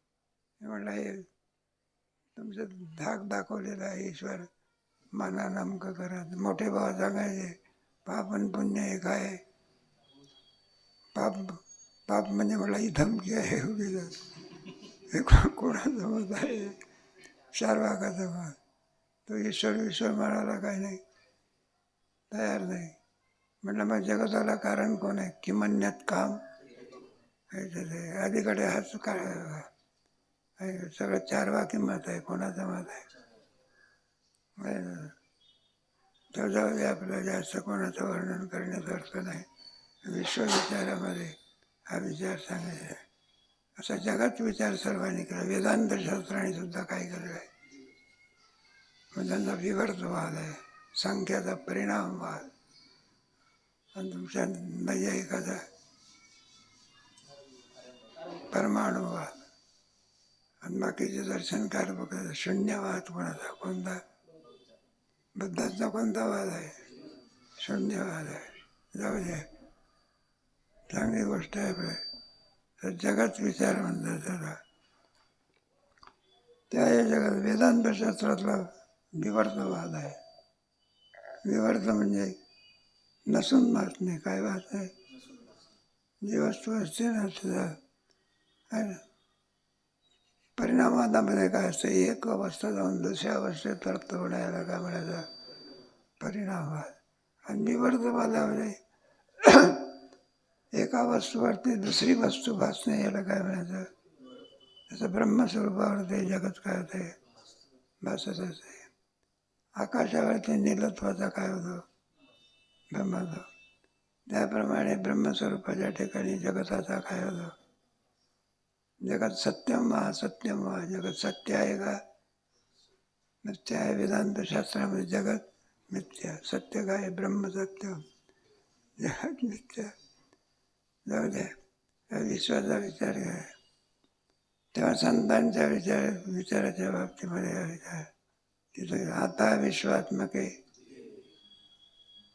म्हणलं हे तुमचं धाक दाखवलेला आहे ईश्वर. माना नामकं करा. मोठे भाव सांगायचे पाप आणि पुण्य हे काय? पाप म्हणजे मला ही धमकी आहे. हे कोणाचं मत आहे? चार्वाकाचं मत. तो ईश्वर म्हणाला काय नाही, तयार नाही. म्हटलं मग जगताला कारण कोण आहे? किमन्यत काम. अलीकडे हाच काय सगळं चार्वाकी मत आहे. कोणाचं मत आहे? तर जाऊ दे, आपलं जास्त कोणाचं वर्णन करण्याचा अर्थ नाही. विश्वविचारामध्ये हा विचार सांगायचा आहे. असा जगात विचार सर्वांनी केला. वेदांत शास्त्राने सुद्धा काय केलं आहे? वेदांचा विवर्तवाद आहे, सांख्याचा परिणामवाद, आणि तुमच्या नैयायिकाचा परमाणुवाद, आणि बाकीचे दर्शनकार बघा शून्यवाद. कोणता? बुद्धाचा कोणता वाद आहे? शून्यवाद आहे. जाऊ दे, चांगली गोष्ट आहे. आपल्या तर जगत विचार म्हणतात त्याला. त्या जगात वेदांत शास्त्रातला विवर्तवाद आहे. विवर्त म्हणजे नसून वाचणे. काय वाचणे? जी वस्तू असते ना त्याचा आहे ना, परिणामवादामध्ये काय असतं? एक अवस्था जाऊन दुसऱ्या अवस्थेत प्राप्त होण्याला काय म्हणायचं? परिणामवाद. आणि विवर्तवादामध्ये एका वस्तूवरती दुसरी वस्तू भासणे याला काय म्हणायचं? त्याचं ब्रह्मस्वरूपावरती जगत काय होते? भासत असते. आकाशावरती नीलत्वाचा काय होतो? ब्रह्मत्व. त्याप्रमाणे ब्रह्मस्वरूपाच्या ठिकाणी जगताचा काय होतो? जगत सत्यम वा असत्यम वा. जगत सत्य आहे का? मिथ्या आहे वेदांत शास्त्रामध्ये. जगत मिथ्या, सत्य काय ब्रह्म सत्य, जगत मिथ्या. जाऊ द्या, या विश्वाचा विचार करा. तेव्हा संतांच्या विचाराच्या बाबतीमध्ये हा विचार तिथं आता विश्वात्मके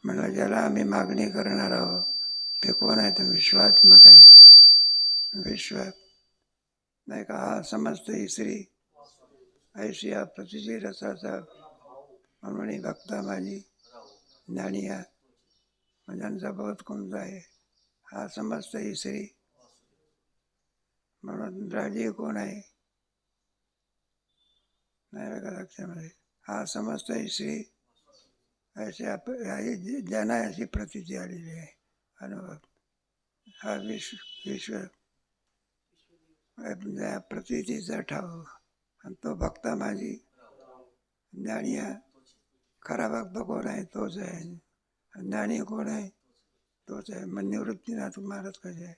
म्हणलं, ज्याला आम्ही मागणी करणार आहोत ते कोण आहे? तर विश्वात्मक आहे. विश्व नाही का, हा समस्त ईश्वरी ऐशी या प्रतिची रसाचा म्हणून भक्ता माझी ज्ञानी या ज्यांचा बहुत कुंज आहे, हा समस्त ईश्वरी. म्हणून राजीव कोण आहे? नाही का लक्षामध्ये, हा समस्त ईश्वरी अशी ज्यांना अशी प्रतीची आलेली आहे अनुभव. हा विश्व प्रतीचा ठाव, आणि तो भक्ता माझी ज्ञानी आहे. खरा भक्त कोण आहे? तोच आहे. ज्ञानी कोण आहे? तोच आहे. मग निवृत्तीनाथ महाराज कसे आहे?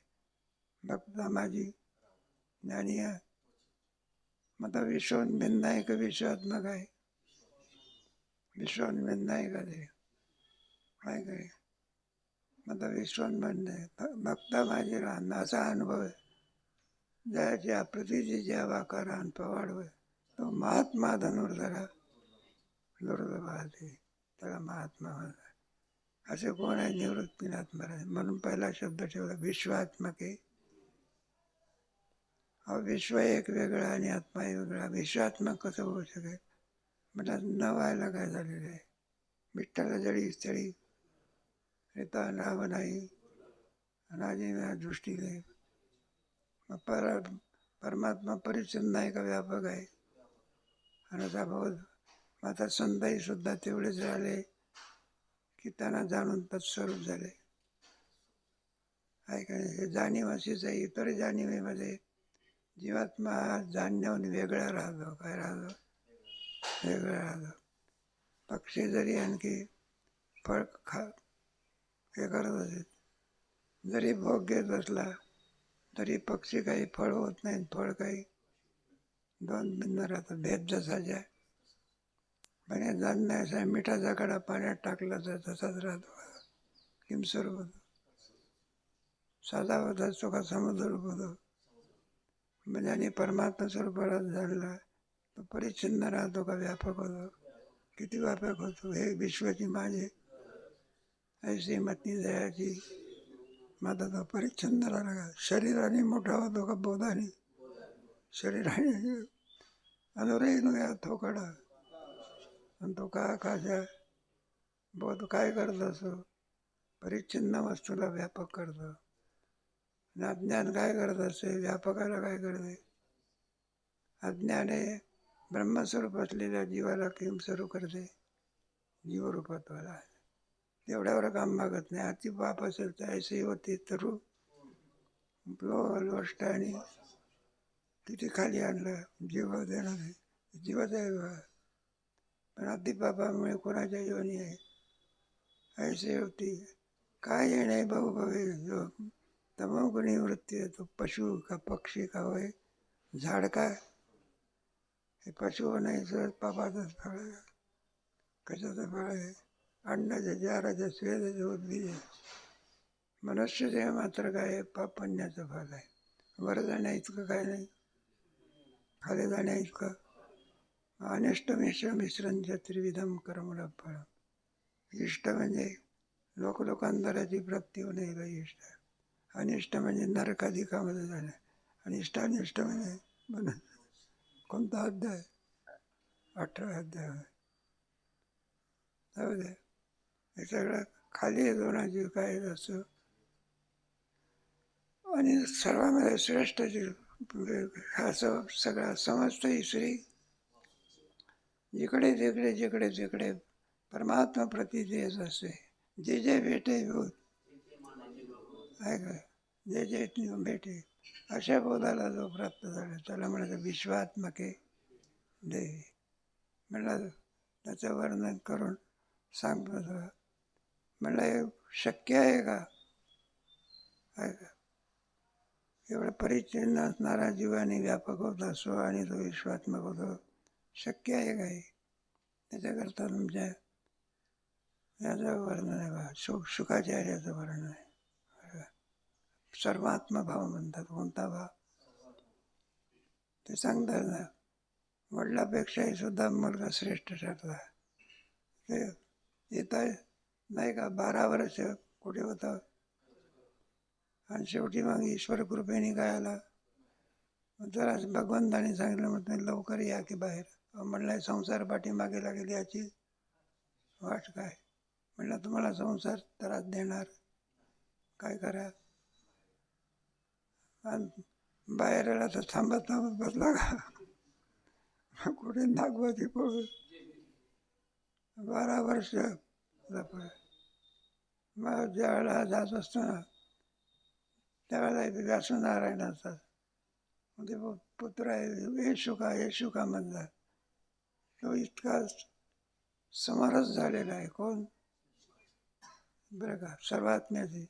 भक्ता माझी ज्ञानी आहे. मग विश्वोन्मिन्न आहे का विश्वात्मक आहे? विश्वोन्मिन्न आहे का ते? काय काय मग विश्वोन्मिन्न आहे. भक्ता माझी राहणं असा अनुभव आहे. ज्याच्या प्रतीची ज्या वाकारान पवाड होय तो महात्मा धनुर्धरा दुर्लभ आहे, त्याला महात्मा म्हणतात. असे कोण आहे? निवृत्तीनाथ महाराज. म्हणून पहिला शब्द ठेवला विश्वात्मके. हा विश्व एक वेगळा आणि आत्मा एक वेगळा. विश्वात्मक कसं होऊ शकेल? म्हणतात न व्हायला काय झालेलं आहे? विठ्ठल जळी स्थळी रिता नाव नाही राजे दृष्टीने. मग परमात्मा परिच्छिन्न आहे का व्यापक आहे? आणि बोध. आता संतही सुद्धा तेवढेच राहिले की त्यांना जाणून तत्स्वरूप झाले. आहे का नाही? हे जाणीव अशीच आहे. इतर जाणीवेमध्ये जीवात्मा जाणण्याहून वेगळा राहतो. काय राहतो? वेगळा राहतो. पक्षी जरी आणखी फळ हे करत असेल, जरी भोग घेत असला तरी पक्षी काही फळ होत नाही, फळ काही दोन भिन्न राहतात. भेद जसाच्या पण हे जाणण्याचा आहे. मिठाचा कडा पाण्यात टाकला तर तसाच राहतो. किमस्वरूप होतो. साधा होता तो का समुद्ररूप होतो. म्हणजे आणि परमात्मा स्वरूपाला जाणला तो परिच्छिन्न राहतो का व्यापक होतो? किती व्यापक होतो? हे विश्वाची माझे ऐशी मती दयाची. माझा तो परिच्छिन्न राहिला का शरीराने मोठा होतो का बोधाने? शरीराने अनुरेन या थोकडा. आणि तो का काशा बोध काय करत असो? परिच्छिन्न वस्तूला व्यापक करतो. आणि अज्ञान काय करत असते? व्यापकाला काय करते? अज्ञाने ब्रह्मस्वरूप असलेल्या जीवाला किम स्वरूप करते? जीवरूपत्वाला. तेवढ्यावर काम मागत नाही. अति पाप असेल तर ऐसे होती तरू लोष्ट आणि किती खाली आणलं जीव देणार नाही. जीवाचा आहे. पण अतिपापामुळे कोणाच्या योनी आहे ऐसे होती. काय येणे बहुभवे जो तमोगुणी वृत्ती आहे. तो पशु का पक्षी का होय, झाड का? हे पशु नाही सहज पापाचंच फळ आहे. कशाचं फळ आहे? अंडाच्या जाराच्या स्वेदाचे उद्भिज आहे. मनुष्य देह मात्र काय आहे? पाप पुण्याचं फळ आहे. वर जाण्या इतकं काय नाही, खाली जाण्या इतकं. अनिष्ट मिश्रणच्या त्रिविधम कर्मला फळ. इष्ट म्हणजे लोकांतराची प्राप्ती होणे हे इष्ट. अनिष्ट म्हणजे नरकाधिकामध्ये जाणं. आणि इष्टानिष्ट म्हणजे म्हणून कोणता अध्याय? 18 अध्याय. जाऊ दे, हे सगळं खाली दोनाची काय असं. आणि सर्वांमध्ये श्रेष्ठ असं सगळा समस्त ईश्वरी जिकडे जिकडे जिकडे जिकडे परमात्मा प्रती येत असते. जे जे भेटे बोध आहे का? जे जे भेटे अशा बोधाला जो प्राप्त झाला त्याला म्हणायचं विश्वात्मके देवी. म्हणलं त्याचं वर्णन करून सांगतो. म्हणलं हे शक्य आहे का? आहे का? एवढं परिच्छिन्न असणारा जीवाने व्यापक होत असो आणि तो विश्वात्मक होतो. शक्य आहे काय? त्याच्याकरता तुमच्या याचं वर्णन आहे बा, शुकाचार्याचं वर्णन आहे. सर्वात्मभाव म्हणतात. कोणता भाव? ते सांगतात ना, वडिलापेक्षाही सुद्धा मुलगा श्रेष्ठ ठरला. ते येत आहे नाही का, 12 वर्ष कुठे होतं, आणि शेवटी मग ईश्वर कृपेने काय आला, जरा भगवंताने सांगितलं, मग तुम्ही लवकर या की बाहेर. म्हणलं संसार पाठीमागे लागेल, याची वाट काय. म्हणलं तुम्हाला संसार त्रास देणार, काय करा. आणि बाहेर आला तर थांबत थांबत बसला का कुठे नागवाची पळून 12 वर्ष लपलं. मग ज्या वेळेला जात असतो ना, त्यावेळेला व्यासनारायण असतात. म्हणजे पुत्र आहे येशू का म्हणला, तो इतका समरस झालेला आहे. कोण? बरं का, सर्वात्म्याची.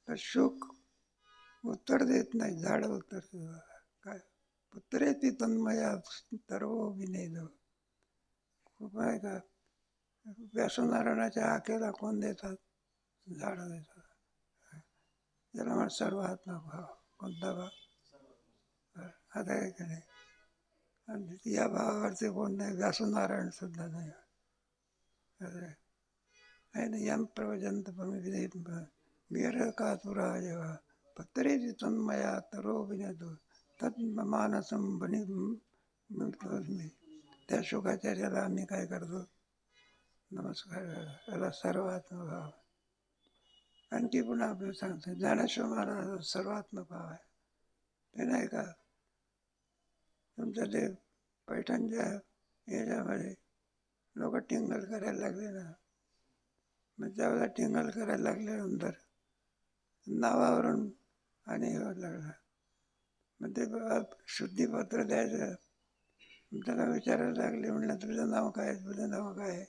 तर शुक उत्तर देत नाही, झाड उत्तर काय, पुत्रे ती तन्मया सर्व विनेद. खूप आहे का, व्यासनारायणाच्या आखेला कोण देतात? झाड देतात. त्याला म्हणा सर्वात्मा भाव. कोणता भाव? आता आहे की नाही. आणि या भावावरती कोण नाही, व्यासनारायण सुद्धा नाही. आहे ना, यम प्रवचंत वीर का तुरा जेव्हा पत्रे तन्मया तरो विनेदो तत् मानसम बनी मी. त्या शुकाचार्याला आम्ही काय करतो, नमस्कार. याला सर्वात्म भाव. आणखी पुन्हा आपलं सांगतो, ज्ञानेश्वर महाराज सर्वात्मक भाव आहे. ते नाही का, तुमचं ते पैठणच्या याच्यामध्ये लोक टिंगल करायला लागले ना, मग त्यावेळेला टिंगल करायला लागल्यानंतर नावावरून आणि हे लागला. मग ते शुद्धीपत्र द्यायचं. त्याला विचारायला लागले, म्हणलं तुझं नाव काय, तुझं नाव काय.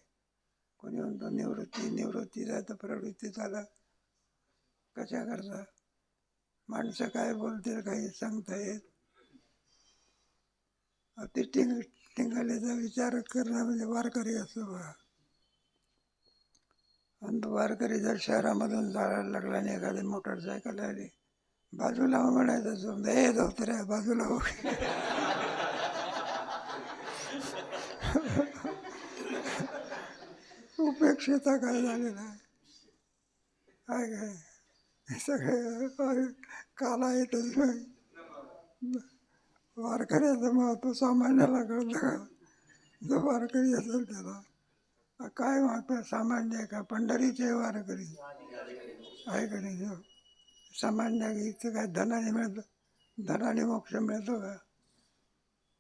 कोणी म्हणतो निवृत्ती. निवृत्ती जातं प्रवृत्ती झाला. कशा करता माणसं काय बोलतील काही सांगता येत. ते टिंगलीचा विचार करणं म्हणजे वारकरी असतो बघा. आणि तो वारकरी जर शहरामधून जायला लागला आणि एखादी मोटरसायकल आली, बाजूला हो म्हणायचं, समजा हे धोत्र्या बाजूला हो. उपेक्षेचा काय झालेला आहे, काय काय सगळे काला येतच नाही. वारकऱ्याचं महत्व सामान्याला कळतं का? जो वारकरी असेल त्याला काय महत्व. सामान्य का पंढरीचे वारकरी आहे का नाही. जो सामान्य इथं काय धनाने मिळतं, धनाने मोक्ष मिळतो का?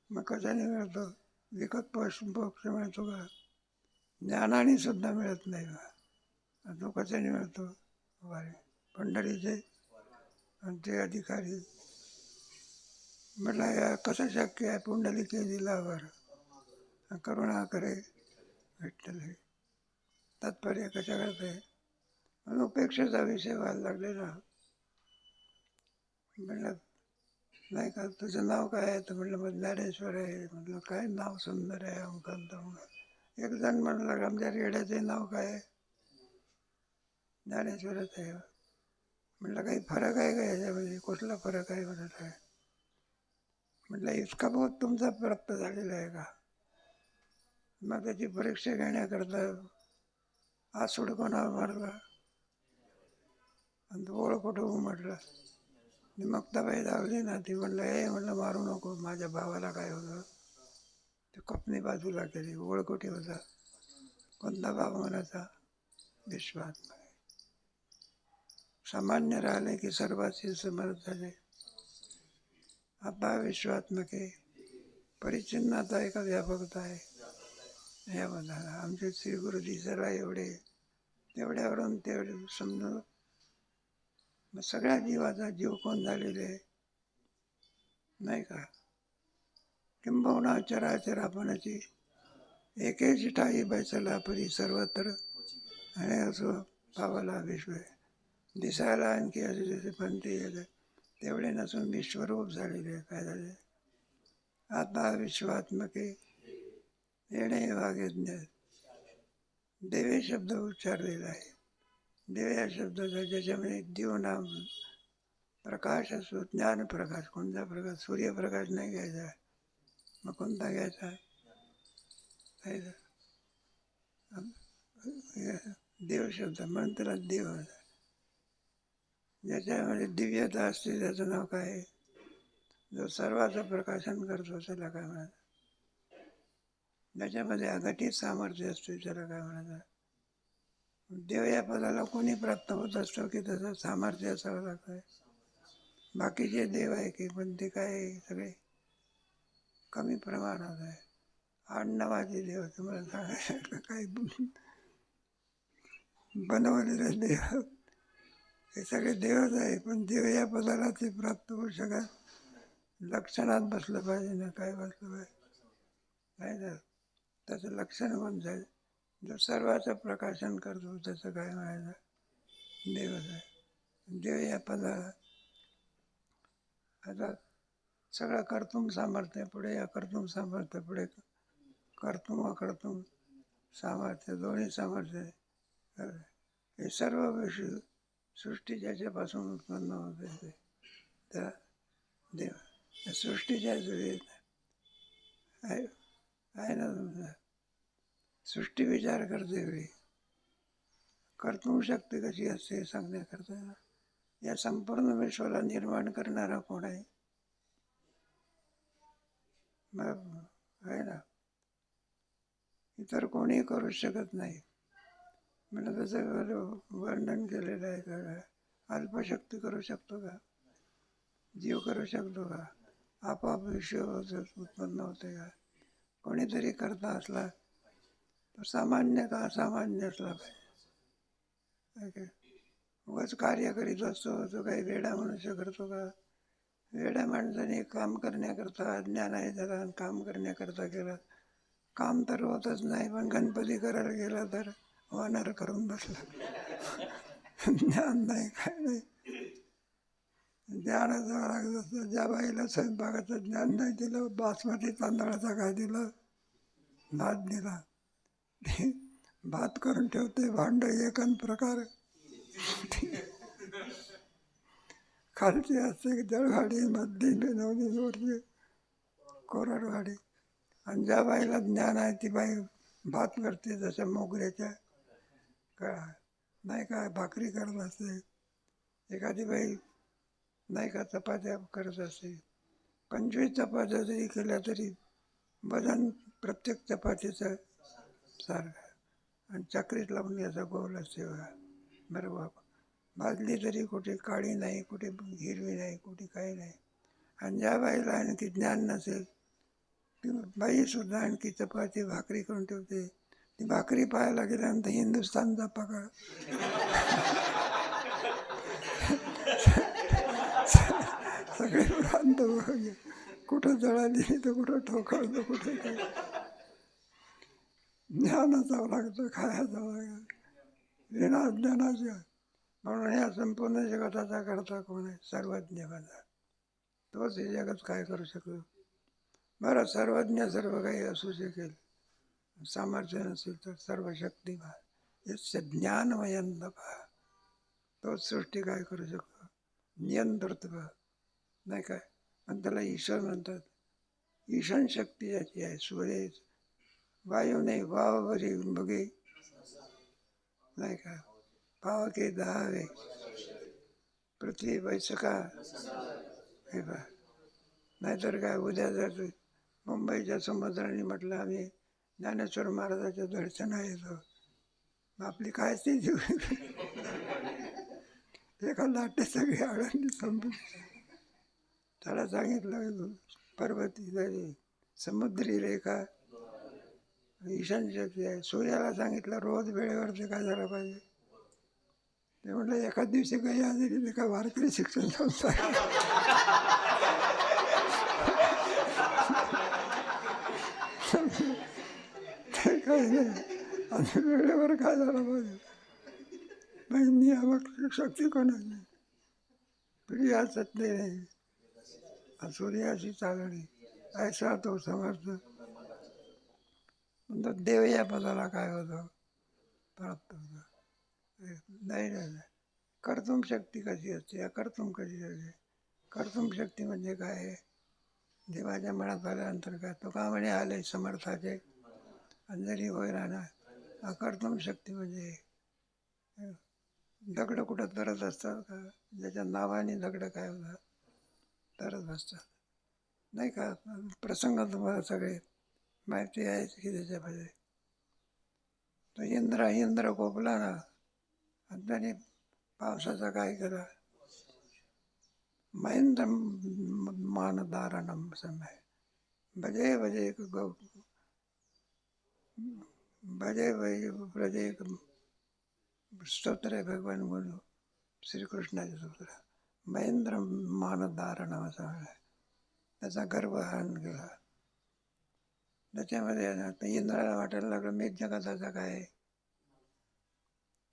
मग कशाने मिळतो? विकत मोक्ष मिळतो का? ज्ञानाने सुद्धा मिळत नाही का? तो कशाने मिळतो? वारे पंढरीचे आणि ते अधिकारी. म्हटलं या कसं शक्य आहे, पुंडलिके दिलावर करुणा करे विठ्ठल. हे तात्पर्य कशा करते. म्हणून उपेक्षेचा विषय व्हायला लागलेला. म्हटलं नाही का, तुझं नाव काय आहे? तर म्हटलं मग ज्ञानेश्वर आहे. म्हटलं काय नाव सुंदर आहे अमुकांत. एक जण म्हणलं आमच्या रेड्याचे नाव काय आहे? ज्ञानेश्वरच आहे. म्हटलं काही फरक आहे का याच्यामध्ये? कुठला फरक आहे म्हणत आहे. म्हटलं इतका बहुत तुमचा प्राप्त झालेला आहे का? मग त्याची परीक्षा घेण्याकरता आसूड कोणावर मारला आणि ओळ कुठं उमटला. मुक्ताबाई धावली ना, ती म्हणलं हे, म्हणलं मारू नको, माझ्या भावाला काय होतं. ते कपनी बाजूला केली. ओळ कुठे होता? कोणता भाव म्हणायचा? विश्वात्मा. सामान्य राहिले की सर्वांशी समर्थ झाले. आता विश्वात्मके परिचिन्नाचा एका व्यापकता आहे. याबद्दल आमचे श्री गुरुजी सर्व एवढे तेवढ्यावरून तेवढे समजून मग सगळ्या जीवाचा जीव कोण झालेले नाही का. किंबहुना चराचर आपणाची एकेची ठाई बैसला परी सर्वत्र आणि असो पावाला विश्व. दिसायला आणखी असे जसे पंथी तेवढे नसून विश्वरूप झालेले. काय झाले? आता विश्वात्मके येणे वागेज्ञ. देवे शब्द उच्चारलेला आहे. देव या शब्दाचा ज्याच्यामध्ये जीवनाम प्रकाश असतो, ज्ञान प्रकाश. कोणता प्रकाश? सूर्यप्रकाश नाही घ्यायचा. मग कोणता घ्यायचा? देव शब्द म्हणून त्याला देव. ज्याच्यामध्ये दिव्यता असते त्याचं नाव काय आहे? जो सर्वाचं प्रकाशन करतो त्याला काय म्हणायचं? ज्याच्यामध्ये अघटित सामर्थ्य असते त्याला काय म्हणायचं? देव या पदाला कोणी प्राप्त होत असतो की त्याचं सामर्थ्य असावं लागतं. बाकीचे देव आहे की पण ते काय सगळे कमी प्रमाणात आहे. आडनावाचे देव तुम्हाला सांगायचं काही बनवलेले देव हे सगळे देवच आहे. पण देव या पदाला ते प्राप्त होऊ शकत. लक्षणात बसलं पाहिजे ना. काय बसलं पाहिजे? नाही तर त्याचं लक्षण कोणतं आहे? जो सर्वाचं प्रकाशन करतो त्याचं काय म्हणायचं? देवच आहे. देव या पदाला आता सगळं कर्तुम सामर्थ्य पुढे, अकर्तुम सामर्थ्य पुढे, कर्तुम अकर्तुम सामर्थ्य दोन्ही सामर्थ्य. हे सर्व विषय सृष्टी ज्याच्यापासून उत्पन्न होते ते त्या देव. सृष्टीच्या आहे ना तुमचा. सृष्टी विचार करते वेळी कर्तुम शक्ती कशी असते हे सांगण्याकरता या संपूर्ण विश्वाला निर्माण करणारा कोण आहे? आहे ना. इतर कोणी करू शकत नाही. म्हणजे त्याचं वर्णन केलेलं आहे का? अल्पशक्ती करू शकतो का? जीव करू शकतो का? आपोआप विश्व उत्पन्न होते का? कोणीतरी करता असला तर सामान्य का असामान्य असला पाहिजे. उगाच कार्य करीत असतो तो काही वेडा मनुष्य करतो का? वेड्या माणसाने काम करण्याकरता अज्ञान आहे त्याला, काम करण्याकरता केलं. काम तर होतच नाही. पण गणपती करायला गेला तर वानर करून बसला. ज्ञान नाही, काय नाही. ज्ञानाचं लागत असतं. ज्या बाईला स्वयंपाकाचं ज्ञान नाही दिलं, बासमती तांदळाचा काय दिलं? भात दिला. भात करून ठेवते भांड एकन प्रकार. खालची असते जळवाडी, मधली बेनवली, वरची कोरडवाडी. आणि ज्या बाईला ज्ञान आहे ती बाई भात करते जसं मोगऱ्याच्या कळा नाही का, भाकरी करत असते. एखादी बाई नाही का चपात्या करत असते. 25 चपात्या जरी केल्या तरी वजन प्रत्येक चपातीचं सारखं. आणि चक्रीत लावून याचा गोल असते बघा. बरोबर. भाजली तरी कुठे काळी नाही, कुठे हिरवी नाही, कुठे काही नाही. आणि ज्या बाईला आणखी ज्ञान नसेल ती बाईसुद्धा आणखी चपाती भाकरी करून ठेवते. ती भाकरी पाहायला गेल्यानंतर हिंदुस्थानचा पकड. सगळे प्रांत कुठं जळाली तर कुठं ठोकळतं, कुठे काय. ज्ञान असावं लागतं, खायचं लागतं. विना ज्ञानाचं. म्हणून या संपूर्ण जगताचा करता कोण आहे? सर्वज्ञ बना. तोच हे जगत काय करू शकतो? बरं, सर्वज्ञ सर्व काही असू शकेल, सामर्थ्य नसेल तर सर्व शक्तिमान यस्य ज्ञानमयं पहा. तोच सृष्टी काय करू शकतो? नियंत्रत्व नाही काय. आणि त्याला ईश्वर म्हणतात. ईशान शक्ती याची आहे. सूर्य वायू नाही, वाव बरी बघे नाही का. पावके दहावे पृथ्वी बैसका हे पहा. नाहीतर काय, उद्या जर मुंबईच्या समुद्राने म्हटलं आम्ही ज्ञानेश्वर महाराजाच्या दर्शना येतो, आपली काय स्थिती एका लाटे सगळी आळंदी संपली. त्याला सांगितलं पर्वती तरी समुद्री रेखा ईशान शक्ती आहे. सूर्याला सांगितलं रोज वेळेवर ते काय झालं पाहिजे. ते म्हटलं एखाद दिवशी काही आधी ते काय वारकरी शिक्षण संस्था ते काही नाही. आणि वेळेवर काय झालं पाहिजे. नाही नियामक शक्ती कोणाची? प्रिया सत्य नाही सूर्याची चालणी ऐसा तो समर्थ. पण तो देव या पदाला काय होतं, प्राप्त होतं. नाही नाही नाही. कर्तुम शक्ती कशी असते, अकर्तुम कशी असते. कर्तुम शक्ती म्हणजे काय आहे, देवाच्या मनात आल्यानंतर काय तो का म्हणे आले समर्थाचे अंजनी होय राहणार. अकर्तुम शक्ती म्हणजे दगड कुठं तरत असतात का, ज्याच्या नावाने दगड काय होतात, तरत असतात नाही का. प्रसंग तुम्हाला सगळे माहिती आहे की त्याच्यामध्ये. तो इंद्र कोपला ना, आणि त्याने पावसाचा काय केला, महेंद्र मानधारणम समय भजे भजे भजे भजे भजे स्तोत्र आहे भगवान म्हणून श्रीकृष्णाचे स्तोत्र. महेंद्र मानधारणम असं आहे. त्याचा गर्भहरण केला. त्याच्यामध्ये ना तर इंद्राला वाटायला लागलं मीच जगताचा काय आहे.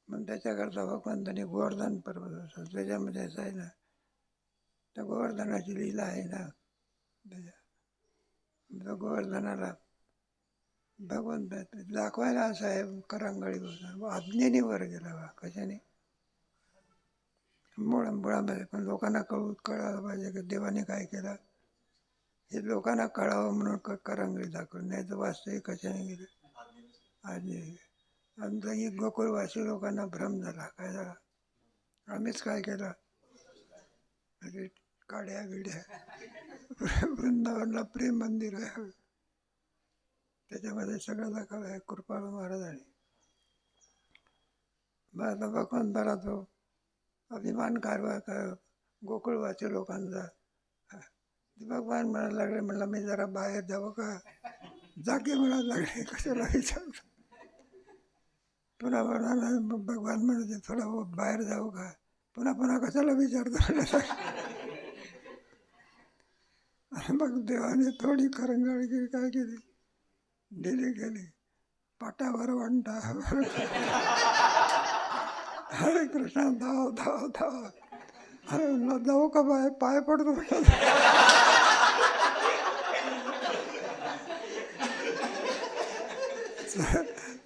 मग त्याच्याकरता भगवंताने गोवर्धन पर्वत असं त्याच्यामध्ये असं आहे ना, त्या गोवर्धनाची लीला आहे ना, त्याच्या गोवर्धनाला भगवंत दाखवायला असं आहे करंगळी आज्ञेने वर गेला बा. कशाने, मुळामध्ये. पण लोकांना कळायला पाहिजे की देवाने काय केलं, हे लोकांना कळावं म्हणून करंगळी दाखवली. नाही तर वास्तविक कशाने गेले, आज्ञे. आणि गोकुळवासी लोकांना भ्रम झाला. काय झाला, आम्हीच काय केलं, अरे काड्या बिड्या वृंदावनला प्रेम मंदिर आहे, त्याच्यामध्ये सगळं दाखवलं आहे कृपाळू महाराजांनी. मग आता भगवंताला तो अभिमान कारवा गोकुळवासी लोकांचा. भगवान म्हणायला लागले, म्हणलं मी जरा बाहेर जावं का, जागे म्हणायला लागले, कशाला विचार. पुन्हा म्हणाला भगवान म्हणायचे थोडं बाहेर जाऊ का, पुन्हा पुन्हा कशाला विचारतो. आणि मग देवाने थोडी करंगळी काय केली, दिली गेली पाटावर वंटा. हरे कृष्ण धाव धाव धाव. अरे म्हणलं जाऊ का बाय, पाय पडतो.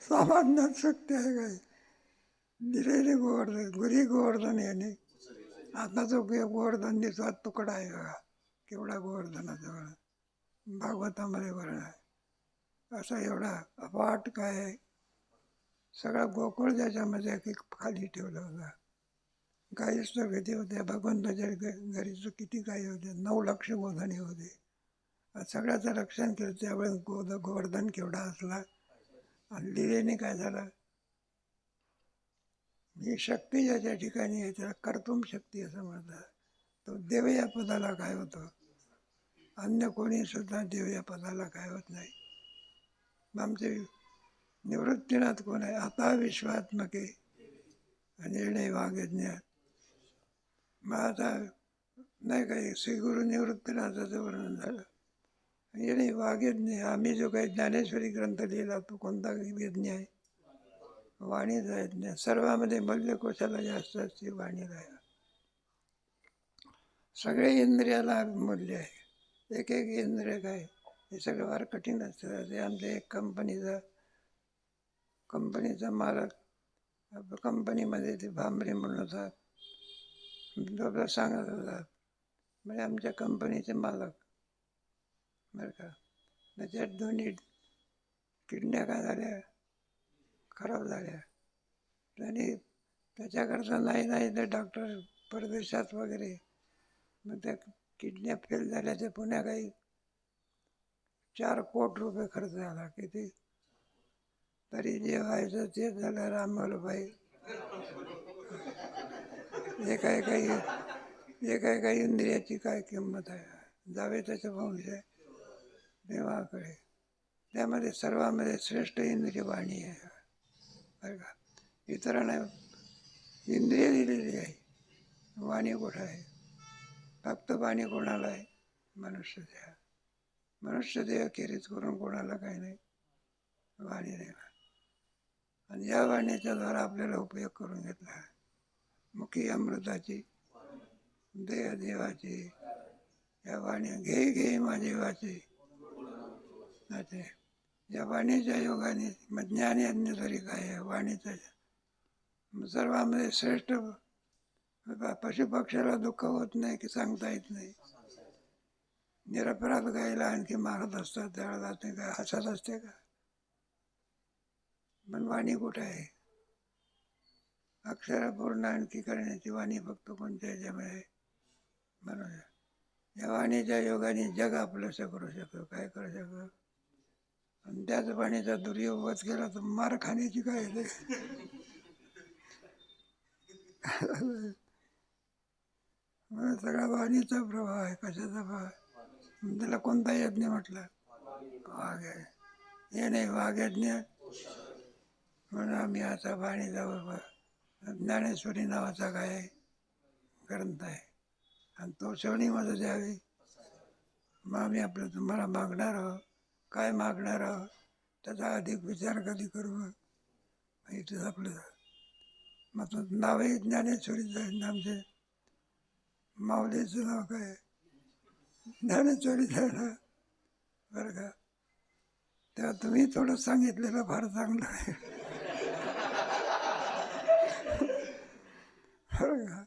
सामान्य शक्ती आहे काय, दिलेले गोवर्धन गुरी गोवर्धन याने. आता जो गोवर्धन दिसला तुकडा आहे बघा, केवढा गोवर्धनाचा भागवतामध्ये वर्णन आहे. असा एवढा अफाट काय आहे, सगळा गोकुळ त्याच्यामध्ये खाली ठेवला होता. गाईच तर किती होत्या, भगवंताच्या घरीच किती गाई होत्या, 9 लाख गोधने होते. सगळ्याचं रक्षण केलं. त्यावेळेस गोवर्धन केवढा असला. आणि लिलेने काय झालं, ही शक्ती ज्याच्या ठिकाणी आहे त्याला कर्तुम शक्ती असं म्हणतात. तो देव या पदाला काय होतं, अन्य कोणी सुद्धा देव या पदाला काय होत नाही. आमचे निवृत्तीनाथ कोण आहे, आता विश्वात्मके निर्णय वागज्ञात. मग आता नाही काही श्रीगुरु निवृत्तीनाथाचं वर्णन झालं. येणे वागयज्ञ. आम्ही जो काही ज्ञानेश्वरी ग्रंथ लिहिला तो कोणता यज्ञ आहे, वाणीचा यज्ञ. सर्वामध्ये मूल्य कोशाला जास्त असते, वाणीला आहे. सगळे इंद्रियाला मूल्य आहे. एक एक इंद्रिय काय हे सगळं फार कठीण असतं. ते आमच्या एक कंपनीचा मालक, कंपनीमध्ये ते भांबरे म्हणून होता, तो सांगत होता, म्हणजे आमच्या कंपनीचे मालक बरं का, त्याच्यात दोन्ही किडन्या काय झाल्या, खराब झाल्या. आणि त्याच्याकरता नाही तर डॉक्टर परदेशात वगैरे, मग त्या किडन्या फेल झाल्या. ते पुण्या काही 4 कोटी रुपये खर्च झाला. किती तरी जे व्हायचं ते झालं. रामभाई काही इंद्रियाची काय किंमत आहे, जावे त्याचं वंश देवाकडे. त्यामध्ये सर्वामध्ये श्रेष्ठ इंद्रिय वाणी आहे बरं का. इतरांना इंद्रिय दिलेली आहे, वाणी कुठं आहे. फक्त वाणी कोणाला आहे, मनुष्य देह. मनुष्य देह खेरीज करून कोणाला काही नाही, वाणी नाही. आणि या वाणीच्या द्वारा आपल्याला उपयोग करून घेतला आहे. मुखी अमृताची, देह देवाची, या वाणी घे घे माझी वाची. या वाणीच्या योगाने मग ज्ञान यज्ञ तरी काय आहे वाणीचं सर्वांमध्ये श्रेष्ठ. पशुपक्षाला दुःख होत नाही की सांगता येत नाही. निरपराध गायला आणखी मारत असतात त्यावेळेला ते काय हसत असते का? पण वाणी कुठे आहे? अक्षरपूर्ण आणखी करण्याची वाणी फक्त कोणत्या ह्याच्यामध्ये म्हणून या वाणीच्या योगाने जग आपलंसं करू शकतो. काय करू शकतो? आणि त्याच वाणीचा दुर्योगच केला तर मार खाण्याची काय आहे? म्हणून सगळा वाणीचा प्रभाव आहे. कशाचा प्रभाव आहे? त्याला कोणता यज्ञ म्हटलं? वाघ आहे. हे नाही वाघ यज्ञ. म्हणून आम्ही आता वाणीचा ज्ञानेश्वरी नावाचा काय ग्रंथ आहे आणि तो श्रवणीमध्ये द्यावे. मग आम्ही आपलं तुम्हाला मागणार आहोत. काय मागणार आहोत त्याचा अधिक विचार कधी करू? इथं आपलं मग नावही ज्ञानेश्वरीचं आहे. आमचे माऊलीचं नाव काय? ज्ञानेश्वरीचं आहे ना, बरं का? तेव्हा तुम्ही थोडं सांगितलेलं फार चांगलं आहे. बरं का?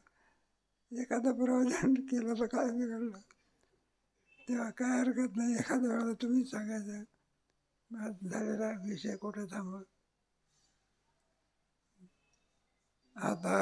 एखादं प्रवचन केलं तर काय बिघडलं? तेव्हा काय हरकत नाही. एखाद्या वेळेला तुम्ही सांगायचं झालेला विषय कुठे थांबव. आता